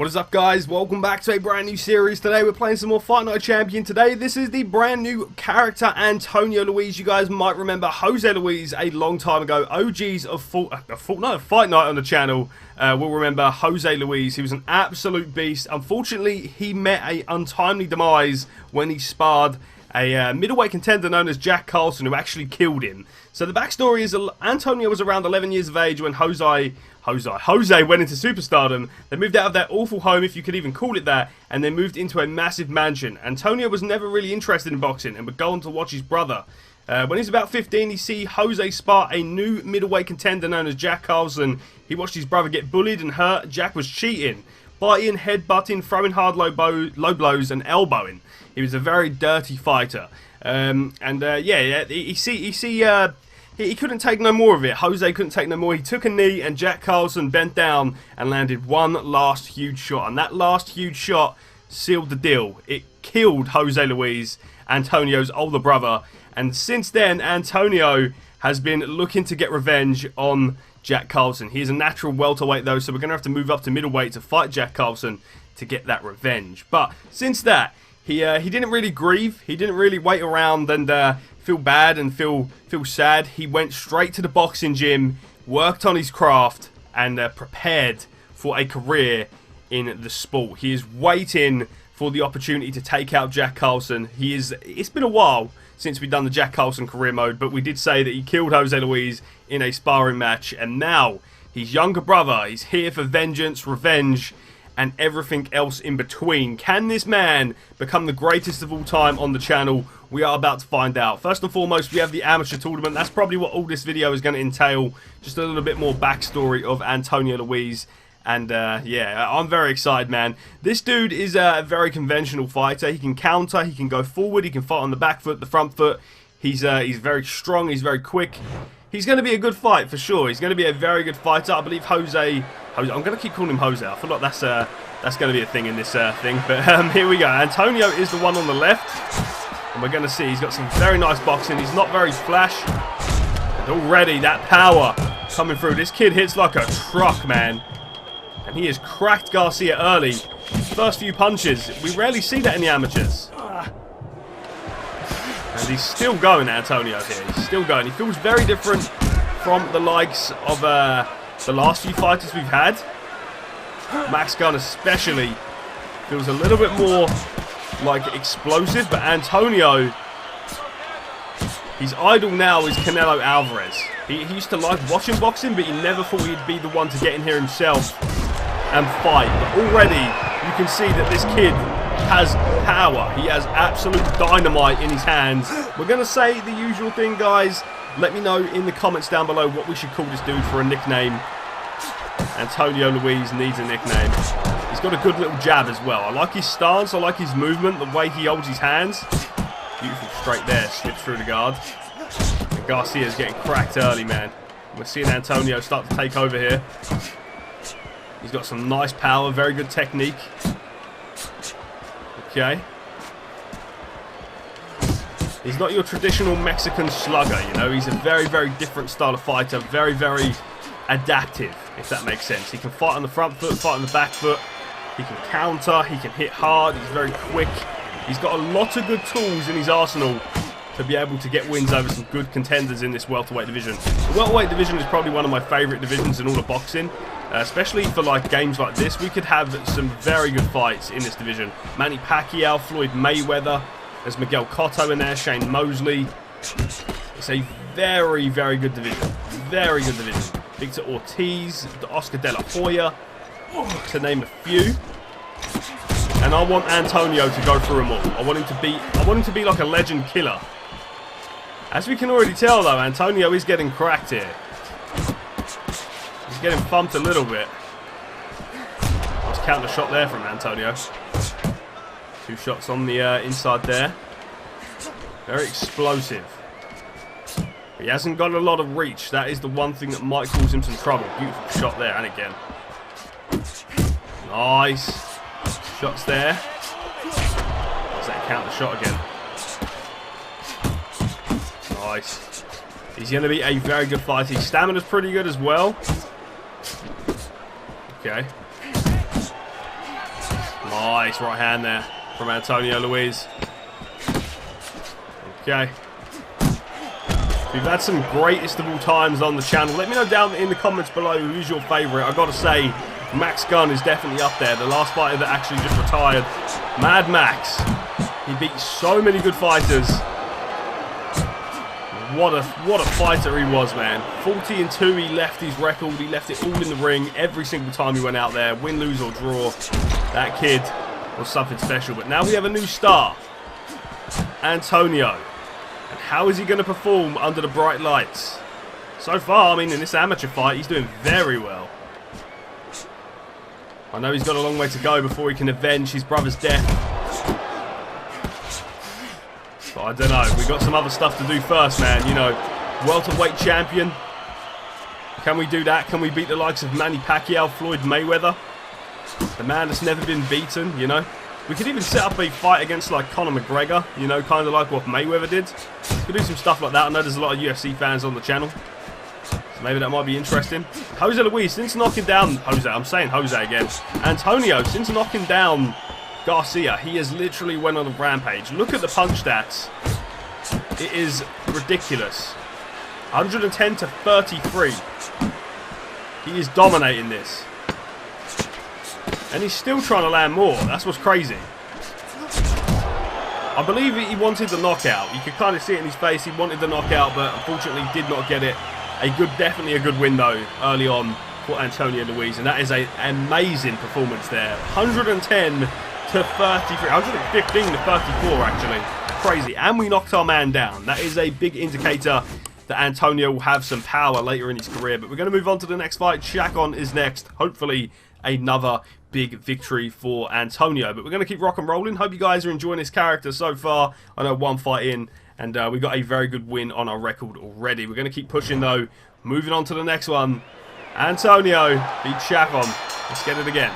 What is up, guys? Welcome back to a brand new series. Today we're playing some more Fight Night Champion. Today this is the brand new character Antonio Luis. You guys might remember Jose Luis a long time ago. OGs of Fight Night on the channel will remember Jose Luis. He was an absolute beast. Unfortunately, he met an untimely demise when he sparred a middleweight contender known as Jack Carlson, who actually killed him. So the backstory is Antonio was around 11 years of age when Jose went into superstardom. They moved out of their awful home, if you could even call it that, and they moved into a massive mansion. Antonio was never really interested in boxing and would go on to watch his brother. When he's about 15, he see Jose spar a new middleweight contender known as Jack Carlson. He watched his brother get bullied and hurt. Jack was cheating, biting, headbutting, throwing hard low blows and elbowing. He was a very dirty fighter. He couldn't take no more of it. Jose couldn't take no more. He took a knee and Jack Carlson bent down and landed one last huge shot. And that last huge shot sealed the deal. It killed Jose Luis, Antonio's older brother. And since then, Antonio has been looking to get revenge on Jack Carlson. He is a natural welterweight though, so we're going to have to move up to middleweight to fight Jack Carlson to get that revenge. But since that, he didn't really grieve. He didn't really wait around and feel bad and feel sad. He went straight to the boxing gym, worked on his craft, and prepared for a career in the sport. He is waiting for the opportunity to take out Jack Carlson. It's been a while since we've done the Jack Carlson career mode, but we did say that he killed Jose Luis in a sparring match, and now his younger brother is here for vengeance, revenge, and everything else in between. Can this man become the greatest of all time on the channel? We are about to find out. First and foremost, we have the amateur tournament. That's probably what all this video is going to entail. Just a little bit more backstory of Antonio Luis. And yeah, I'm very excited, man. This dude is a very conventional fighter. He can counter, he can go forward, he can fight on the back foot, the front foot. He's very strong, he's very quick. He's going to be a good fight for sure. He's going to be a very good fighter. I believe Jose, I'm going to keep calling him Jose. I feel like that's going to be a thing in this thing. But here we go. Antonio is the one on the left. And we're going to see he's got some very nice boxing. He's not very flash. And already that power coming through. This kid hits like a truck, man. And he has cracked Garcia early. First few punches. We rarely see that in the amateurs. And he's still going, Antonio, here. He's still going. He feels very different from the likes of the last few fighters we've had. Max Gunn especially feels a little bit more like explosive, but Antonio, his idol now is Canelo Alvarez. He used to like watching boxing, but he never thought he'd be the one to get in here himself and fight. But already you can see that this kid has power. He has absolute dynamite in his hands. We're going to say the usual thing, guys. Let me know in the comments down below what we should call this dude for a nickname. Antonio Luis needs a nickname. He's got a good little jab as well. I like his stance. I like his movement, the way he holds his hands. Beautiful straight there. Slips through the guard. And Garcia's getting cracked early, man. We're seeing Antonio start to take over here. He's got some nice power. Very good technique. Okay. He's not your traditional Mexican slugger, you know. He's a very, very different style of fighter. Very, very adaptive, if that makes sense. He can fight on the front foot, fight on the back foot. He can counter, he can hit hard, he's very quick. He's got a lot of good tools in his arsenal to be able to get wins over some good contenders in this welterweight division. The welterweight division is probably one of my favourite divisions in all of boxing. Especially for like games like this, we could have some very good fights in this division. Manny Pacquiao, Floyd Mayweather, there's Miguel Cotto in there, Shane Mosley. It's a very, very good division. Very good division. Victor Ortiz, Oscar De La Hoya, to name a few. And I want Antonio to go through them all. I want him to be like a legend killer. As we can already tell though, Antonio is getting cracked here. He's getting thumped a little bit. Nice counter shot there from Antonio. Two shots on the inside there. Very explosive. He hasn't got a lot of reach. That is the one thing that might cause him some trouble. Beautiful shot there, and again. Nice. Shots there. There's that counter shot again. Nice. He's going to be a very good fighter. His stamina's pretty good as well. Okay. Nice right hand there from Antonio Luis. Okay. We've had some greatest of all times on the channel. Let me know down in the comments below who's your favourite. I've got to say, Max Gunn is definitely up there. The last fighter that actually just retired. Mad Max. He beat so many good fighters. What a fighter he was, man. 40-2, he left his record. He left it all in the ring every single time he went out there. Win, lose or draw. That kid was something special. But now we have a new star. Antonio. And how is he going to perform under the bright lights? So far, I mean, in this amateur fight, he's doing very well. I know he's got a long way to go before he can avenge his brother's death. But I don't know. We've got some other stuff to do first, man. You know, welterweight champion. Can we do that? Can we beat the likes of Manny Pacquiao, Floyd Mayweather? The man that's never been beaten, you know? We could even set up a fight against, like, Conor McGregor, you know, kind of like what Mayweather did. We could do some stuff like that. I know there's a lot of UFC fans on the channel. So maybe that might be interesting. Jose Luis, since knocking down... I'm saying Jose again. Antonio, since knocking down Garcia, he has literally went on a rampage. Look at the punch stats. It is ridiculous. 110 to 33. He is dominating this. And he's still trying to land more. That's what's crazy. I believe he wanted the knockout. You could kind of see it in his face. He wanted the knockout, but unfortunately did not get it. Definitely a good win, though, early on for Antonio Luis. And that is an amazing performance there. 110 to 33. 115 to 34, actually. Crazy. And we knocked our man down. That is a big indicator that Antonio will have some power later in his career. But we're going to move on to the next fight. Shakon is next. Hopefully another big victory for Antonio. But we're going to keep rock and rolling. Hope you guys are enjoying this character so far. I know one fight in, and we got a very good win on our record already. We're going to keep pushing, though. Moving on to the next one. Antonio beat Shakon. Let's get it again.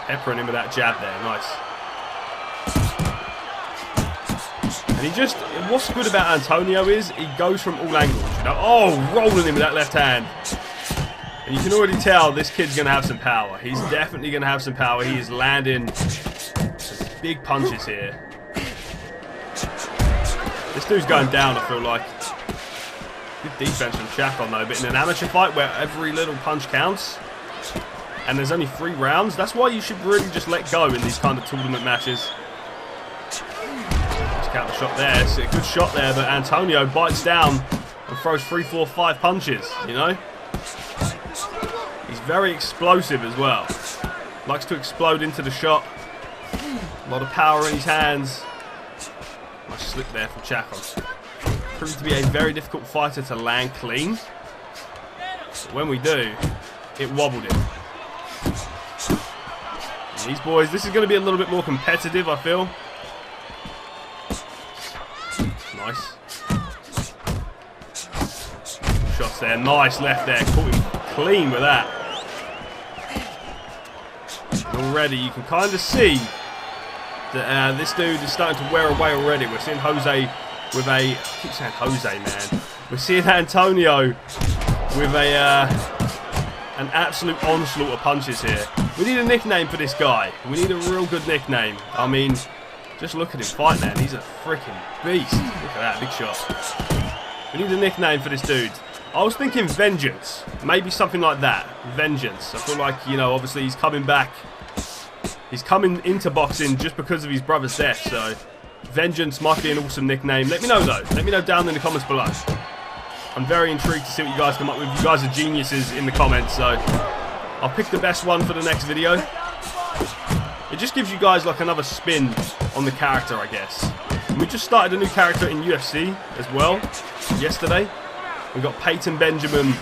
Peppering him with that jab there. Nice. And he just... What's good about Antonio is he goes from all angles. You know? Oh, rolling him with that left hand. And you can already tell this kid's going to have some power. He's definitely going to have some power. He is landing some big punches here. This dude's going down, I feel like. Good defense from Shakon, though. But in an amateur fight where every little punch counts, and there's only 3 rounds, that's why you should really just let go in these kind of tournament matches. Just count the shot there. It's a good shot there, but Antonio bites down and throws 3, 4, 5 punches, you know? He's very explosive as well. Likes to explode into the shot. A lot of power in his hands. Nice slip there from Shakon. Proved to be a very difficult fighter to land clean. But when we do, it wobbled him. And these boys, this is going to be a little bit more competitive, I feel. Nice. Shots there. Nice left there. Caught him clean with that. Already you can kind of see that this dude is starting to wear away already. We're seeing Jose with a... I keep saying Jose, man. We're seeing Antonio with a an absolute onslaught of punches here. We need a nickname for this guy. We need a real good nickname. I mean, just look at him fight, man. He's a freaking beast. Look at that, big shot. We need a nickname for this dude. I was thinking Vengeance. Maybe something like that. Vengeance. I feel like, you know, obviously he's coming back. He's coming into boxing just because of his brother's death, so Vengeance might be an awesome nickname. Let me know, though. Let me know down in the comments below. I'm very intrigued to see what you guys come up with. You guys are geniuses in the comments, so I'll pick the best one for the next video. It just gives you guys like another spin on the character, I guess. And we just started a new character in UFC as well yesterday. We've got Peyton Benjamin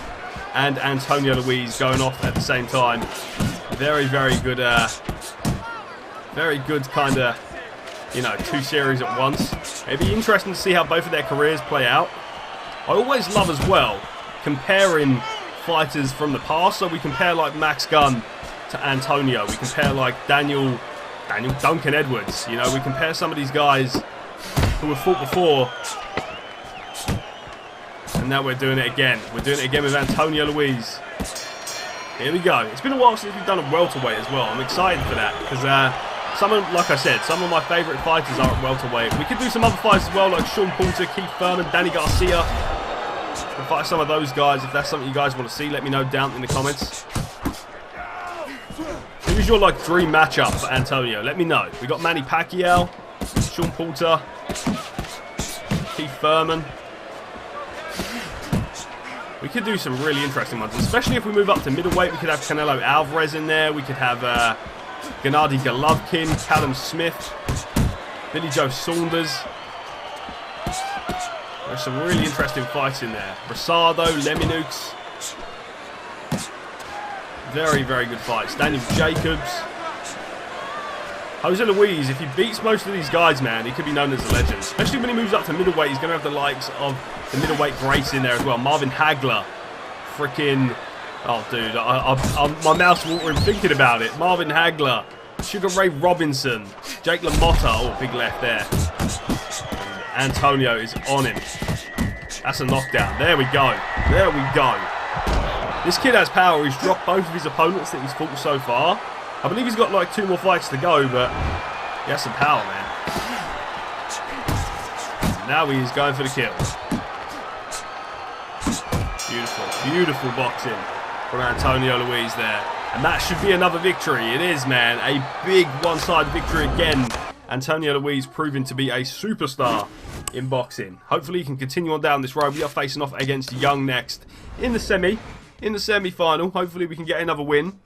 and Antonio Luis going off at the same time. Very, very good kind of, you know, 2 series at once. It'd be interesting to see how both of their careers play out. I always love as well comparing fighters from the past. So we compare like Max Gunn to Antonio. We compare like Daniel Duncan Edwards. You know, we compare some of these guys who have fought before. And now we're doing it again. We're doing it again with Antonio Luis. Here we go. It's been a while since we've done a welterweight as well. I'm excited for that because like I said, some of my favourite fighters are at welterweight. We could do some other fights as well, like Sean Porter, Keith Thurman, Danny Garcia. We'll fight some of those guys. If that's something you guys want to see, let me know down in the comments. Who's your like dream matchup for Antonio? Let me know. We got Manny Pacquiao, Sean Porter, Keith Thurman. We could do some really interesting ones, especially if we move up to middleweight. We could have Canelo Alvarez in there. We could have Gennady Golovkin, Callum Smith, Billy Joe Saunders. There's some really interesting fights in there. Rosado, Leminux. Very, very good fights. Daniel Jacobs. Jose Luis, if he beats most of these guys, man, he could be known as a legend. Especially when he moves up to middleweight, he's going to have the likes of the middleweight greats in there as well. Marvin Hagler. Freaking... Oh, dude, my mouth's watering thinking about it. Marvin Hagler. Sugar Ray Robinson. Jake LaMotta. Oh, big left there. And Antonio is on him. That's a knockdown. There we go. There we go. This kid has power. He's dropped both of his opponents that he's fought so far. I believe he's got like 2 more fights to go, but he has some power, man. Now he's going for the kill. Beautiful, beautiful boxing from Antonio Luis there. And that should be another victory. It is, man. A big one-sided victory again. Antonio Luis proving to be a superstar in boxing. Hopefully he can continue on down this road. We are facing off against Young next in the semi-final. Hopefully we can get another win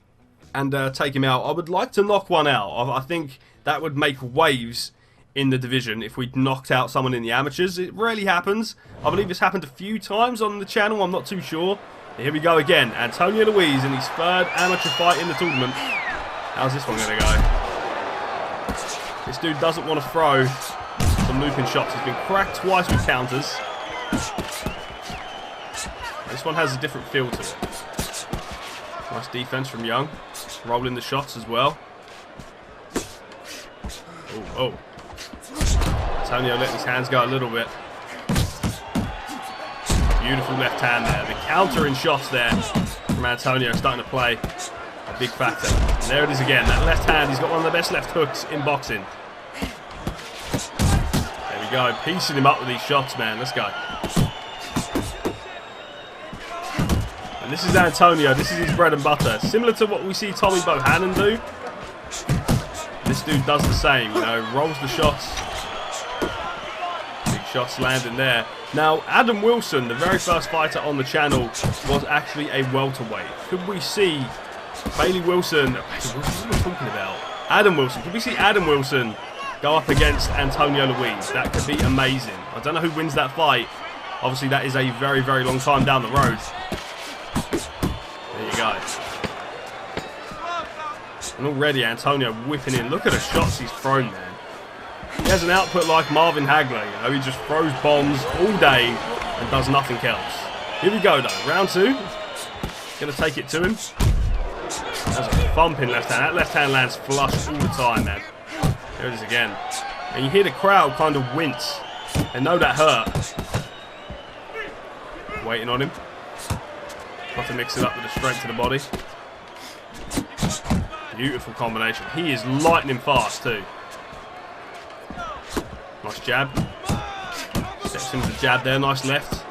and take him out. I would like to knock one out. I think that would make waves in the division if we knocked out someone in the amateurs. It rarely happens. I believe it's happened a few times on the channel. I'm not too sure. Here we go again. Antonio Luis in his 3rd amateur fight in the tournament. How's this one going to go? This dude doesn't want to throw some looping shots. He's been cracked twice with counters. This one has a different feel to it. Nice defense from Young. Rolling the shots as well. Oh. Antonio letting his hands go a little bit. Beautiful left hand there. The countering shots there from Antonio starting to play a big factor. And there it is again. That left hand, he's got one of the best left hooks in boxing. There we go. Piecing him up with these shots, man. Let's go. And this is Antonio. This is his bread and butter. Similar to what we see Tommy Bohannon do. This dude does the same, you know, rolls the shots. Big shots landing there. Now, Adam Wilson, the very first fighter on the channel, was actually a welterweight. Could we see Bailey Wilson... What am I talking about? Adam Wilson. Could we see Adam Wilson go up against Antonio Luis? That could be amazing. I don't know who wins that fight. Obviously, that is a very, very long time down the road. There you go. And already Antonio whipping in. Look at the shots he's thrown, man. He has an output like Marvin Hagler, you know. He just throws bombs all day and does nothing else. Here we go, though. Round 2. Gonna take it to him. That's a thumping left hand. That left hand lands flush all the time, man. There it is again. And you hear the crowd kind of wince. They know that hurt. Waiting on him. Got to mix it up with the strength to the body. Beautiful combination. He is lightning fast too. Nice jab. Steps into the jab there. Nice left.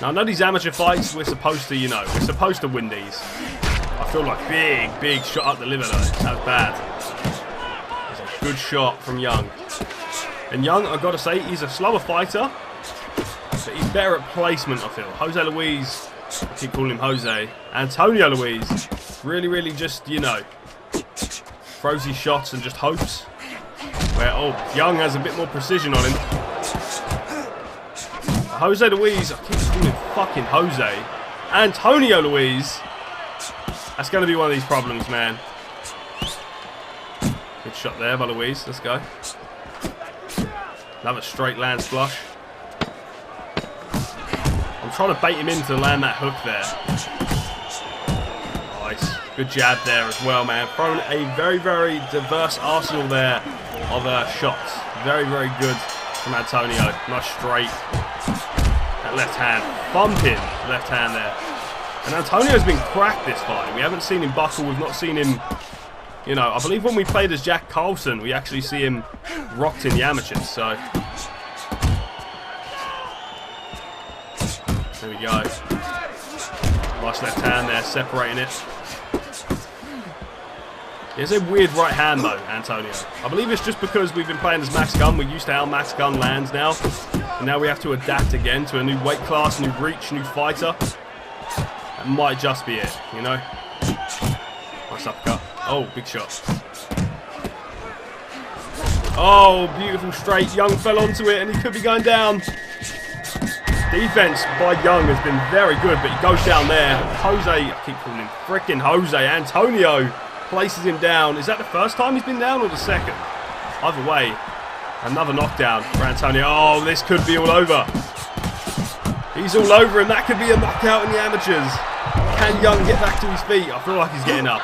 Now I know these amateur fights, we're supposed to, you know, we're supposed to win these. I feel like big shot up the liver though. That was bad. That's a good shot from Young. And Young, I've got to say, he's a slower fighter, but he's better at placement, I feel. Jose Luis, I keep calling him Jose. Antonio Luis, really just, you know, throws his shots and just hopes. Where, oh, Young has a bit more precision on him. Jose Luis, I keep calling him fucking Jose. Antonio Luis. That's going to be one of these problems, man. Good shot there by Luis. Let's go. Another straight lands flush. I'm trying to bait him in to land that hook there. Nice. Good jab there as well, man. Throwing a very diverse arsenal there of shots. Very good from Antonio. Nice straight. That left hand. Bumping left hand there. And Antonio's been cracked this fight. We haven't seen him buckle. We've not seen him, you know, I believe when we played as Jack Carlson, we actually see him rocked in the amateurs. So, there we go. Nice left hand there, separating it. He has a weird right hand though, Antonio. I believe it's just because we've been playing as Max Gun. We're used to how Max Gun lands now. And now we have to adapt again to a new weight class, new reach, new fighter. That might just be it, you know. Nice uppercut. Oh, big shot. Oh, beautiful straight. Young fell onto it and he could be going down. Defense by Young has been very good, but he goes down there. Jose, I keep calling him frickin' Jose. Antonio places him down. Is that the first time he's been down or the second? Either way, another knockdown for Antonio. Oh, this could be all over. He's all over him. That could be a knockout in the amateurs. Can Young get back to his feet? I feel like he's getting up.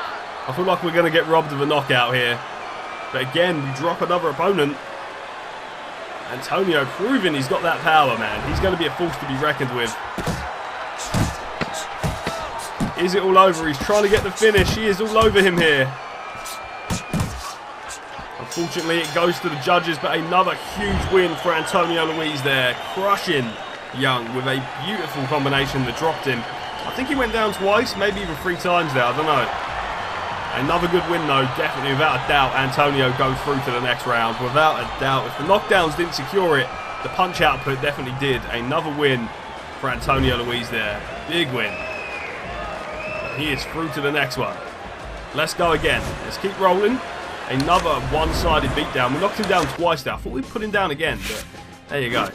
I feel like we're going to get robbed of a knockout here. But again, we drop another opponent. Antonio proving he's got that power, man. He's going to be a force to be reckoned with. Is it all over? He's trying to get the finish. He is all over him here. Unfortunately, it goes to the judges, but another huge win for Antonio Luis there. Crushing Young with a beautiful combination that dropped him. I think he went down twice, maybe even 3 times there. I don't know. Another good win though, definitely, without a doubt. Antonio goes through to the next round, without a doubt. If the knockdowns didn't secure it, the punch output definitely did. Another win for Antonio Luis there. Big win. He is through to the next one. Let's go again. Let's keep rolling. Another one-sided beatdown. We knocked him down twice there. I thought we'd put him down again, but there you go.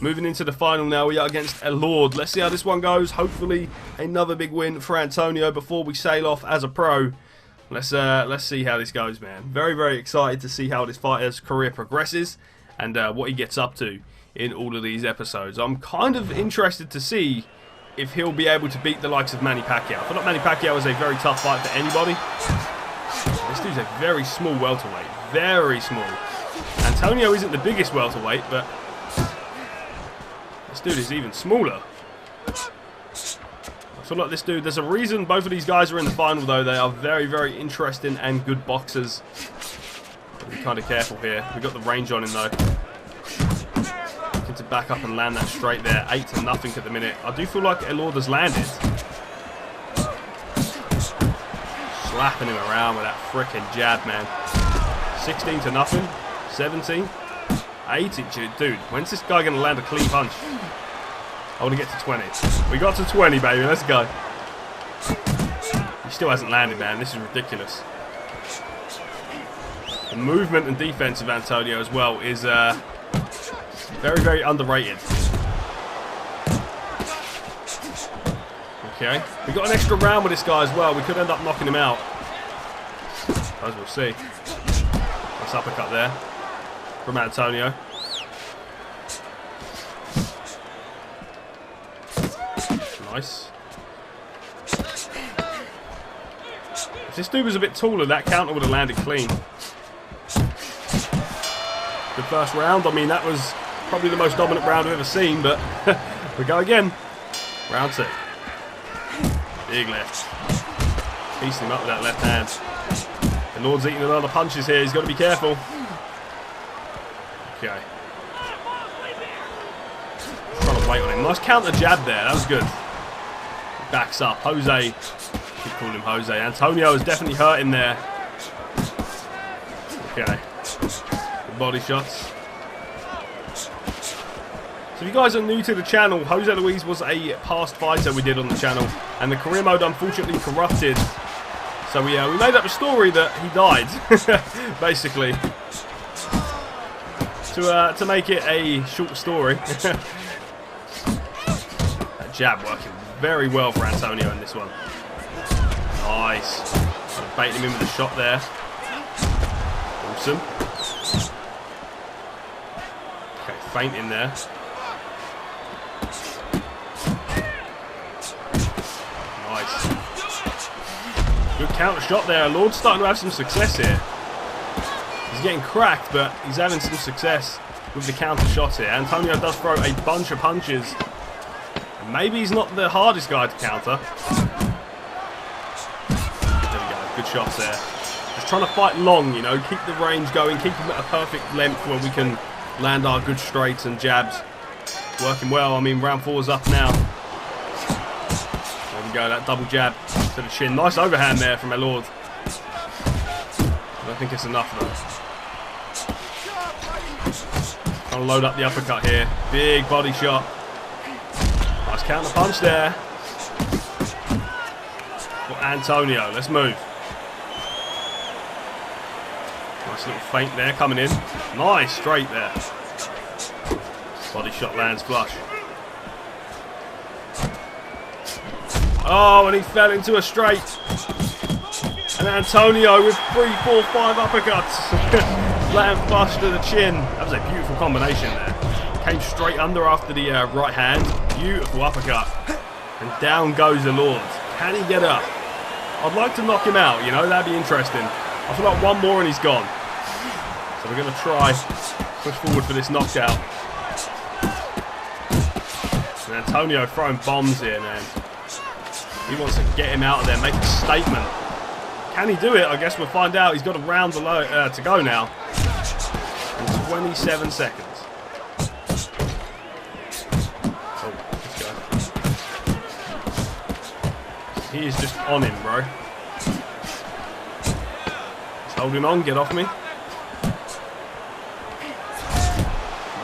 Moving into the final now, we are against a Lord. Let's see how this one goes. Hopefully, another big win for Antonio before we sail off as a pro. Let's see how this goes, man. Very, very excited to see how this fighter's career progresses and what he gets up to in all of these episodes. I'm kind of interested to see if he'll be able to beat the likes of Manny Pacquiao. I feel like Manny Pacquiao is a very tough fight for anybody. This dude's a very small welterweight. Very small. Antonio isn't the biggest welterweight, but this dude is even smaller. I feel like this dude, there's a reason both of these guys are in the final though. They are very, very interesting and good boxers. Gotta be kind of careful here. We got the range on him though. Looking to back up and land that straight there. 8-0 at the minute. I do feel like Elord has landed. Slapping him around with that frickin' jab, man. 16-0. 17. 18. Dude, when's this guy going to land a clean punch? I want to get to 20. We got to 20, baby. Let's go. He still hasn't landed, man. This is ridiculous. The movement and defense of Antonio as well is very, very underrated. Okay. We got an extra round with this guy as well. We could end up knocking him out. As we'll see. Nice uppercut there from Antonio. Nice. If this dude was a bit taller, that counter would have landed clean. Good first round. I mean, that was probably the most dominant round I've ever seen, but we go again. Round 2. Big left. Piecing him up with that left hand. The Lord's eating another punches here. He's got to be careful. Okay. Trying to wait on him. Nice counter jab there. That was good. Backs up. Jose. Keep calling him Jose. Antonio is definitely hurting there. Okay. Good body shots. So if you guys are new to the channel, Jose Luis was a past fighter we did on the channel. And the career mode unfortunately corrupted. So we made up a story that he died. Basically. To make it a short story. That jab working very well for Antonio in this one. Nice. Baiting him in with a shot there. Awesome. Okay, feinting there. Nice. Good counter shot there. Lord's starting to have some success here. He's getting cracked, but he's having some success with the counter shots here. Antonio does throw a bunch of punches. Maybe he's not the hardest guy to counter. shots there. Just trying to fight long, you know, keep the range going, keep them at a perfect length where we can land our good straights and jabs. Working well. I mean, round 4's up now. There we go, that double jab to the chin. Nice overhand there from my lord. I don't think it's enough though. Trying to load up the uppercut here. Big body shot. Nice counter punch there. For Antonio, let's move. Nice little feint there coming in. Nice straight there. Body shot lands flush. Oh, and he fell into a straight. And Antonio with 3, 4, 5 uppercuts. Land flush to the chin. That was a beautiful combination there. Came straight under after the right hand. Beautiful uppercut. And down goes the Lord. Can he get up? I'd like to knock him out, you know, that'd be interesting. I feel like one more and he's gone. So we're going to try push forward for this knockout. And Antonio throwing bombs here, man. He wants to get him out of there, make a statement. Can he do it? I guess we'll find out. He's got a round to go now. In 27 seconds. Oh, let's go. He is just on him, bro. He's holding on. Get off me.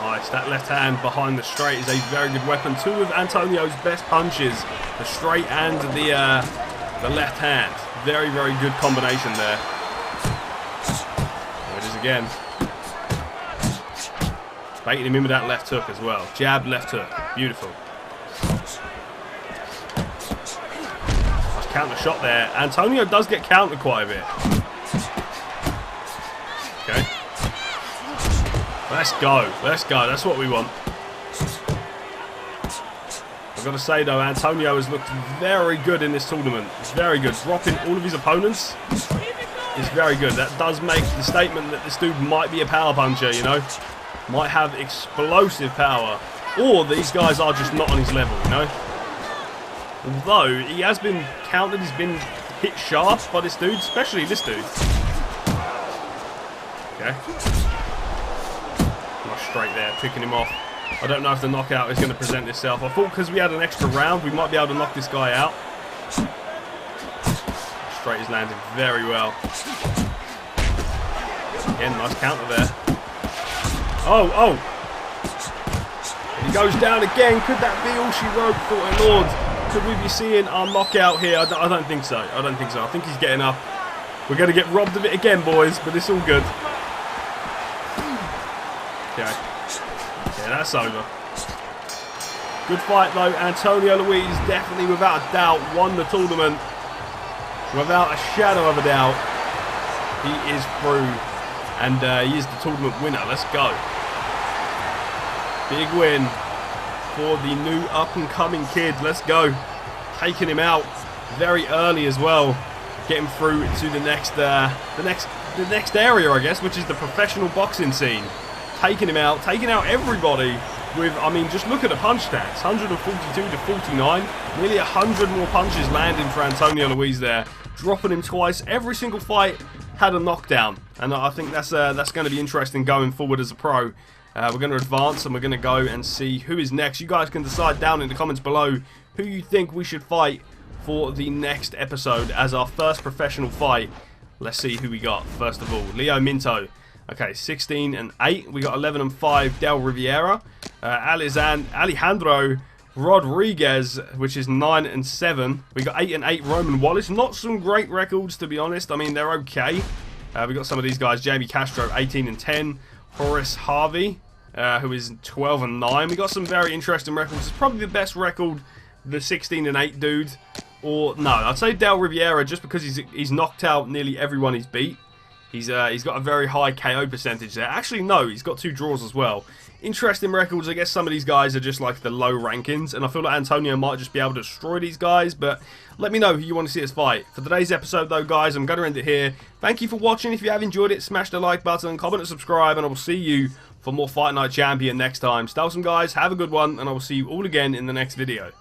Nice. That left hand behind the straight is a very good weapon. Two of Antonio's best punches. The straight and the left hand. Very, very good combination there. There it is again. Baiting him in with that left hook as well. Jab, left hook. Beautiful. Nice counter shot there. Antonio does get countered quite a bit. Okay. Let's go. Let's go. That's what we want. I've got to say though, Antonio has looked very good in this tournament. It's very good. Dropping all of his opponents is very good. That does make the statement that this dude might be a power puncher, you know. Might have explosive power. Or these guys are just not on his level, you know. Although, he has been countered, he's been hit sharp by this dude, especially this dude. Okay. Nice straight there, picking him off. I don't know if the knockout is going to present itself. I thought because we had an extra round, we might be able to knock this guy out. Straight is landing very well. Again, nice counter there. Oh, oh. And he goes down again. Could that be all she wrote? Thought, Lord, could we be seeing our knockout here? I don't think so. I don't think so. I think he's getting up. We're going to get robbed of it again, boys, but it's all good. Okay. Yeah, that's over. Good fight though. Antonio Luis definitely, without a doubt, won the tournament. Without a shadow of a doubt, he is through. And he is the tournament winner. Let's go. Big win for the new up-and-coming kid. Let's go. Taking him out very early as well. Getting through to the next area, I guess, which is the professional boxing scene. Taking him out, taking out everybody with, I mean, just look at the punch stats. 142 to 49. Nearly 100 more punches landing for Antonio Luis there. Dropping him twice. Every single fight had a knockdown. And I think that's going to be interesting going forward as a pro. We're going to advance and we're going to go and see who is next. You guys can decide down in the comments below who you think we should fight for the next episode as our first professional fight. Let's see who we got. First of all, Leo Minto. Okay, 16 and 8. We got 11 and 5. Del Riviera. Alejandro Rodriguez, which is 9 and 7. We got 8 and 8. Roman Wallace. Not some great records, to be honest. I mean, they're okay. We got some of these guys. Jamie Castro, 18 and 10. Horace Harvey, who is 12 and 9. We got some very interesting records. It's probably the best record, the 16 and 8 dude. Or no, I'd say Del Riviera, just because he's knocked out nearly everyone he's beat. He's got a very high KO percentage there. Actually, no, he's got 2 draws as well. Interesting records. I guess some of these guys are just like the low rankings, and I feel like Antonio might just be able to destroy these guys, but let me know who you want to see us fight. For today's episode, though, guys, I'm going to end it here. Thank you for watching. If you have enjoyed it, smash the like button, comment and subscribe, and I will see you for more Fight Night Champion next time. Stay awesome, guys. Have a good one, and I will see you all again in the next video.